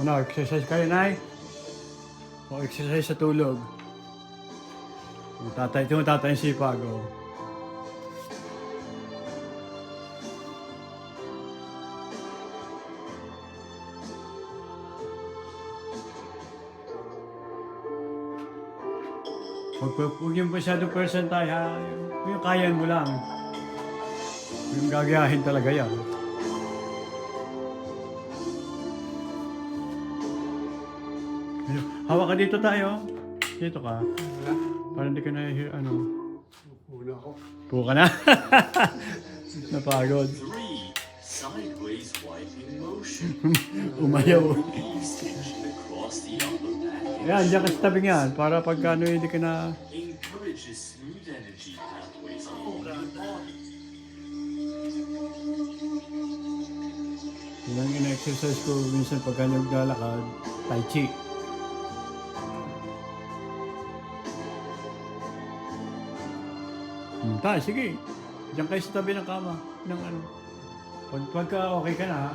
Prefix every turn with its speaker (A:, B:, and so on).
A: Ano, exercise kayo, Nay? O exercise sa tulog? Ito yung tatay yung sipag, oh. Huwag yung masyadong percentile, ha? Yung kaya mo lang. Yung gagayahin talaga yan. Hawak ka dito tayo. Dito ka.
B: Wala.
A: Para hindi ka na, ano.
B: Una ako.
A: Puka ka na. Napagod.
C: 3. Sideways wiping motion.
A: Umayaw.
C: Release tension across the upper back.
A: Yan, diyan ka sa tabi yan. Para pag ano, hindi ka na...
C: Encourages smooth energy pathways along your body.
A: Yun ang ina-exercise ko minsan pagka naglalakad. Tai Chi. Sige. Diyan kayo sa tabi ng kama. Ng ano. Pagka okay ka na, ha?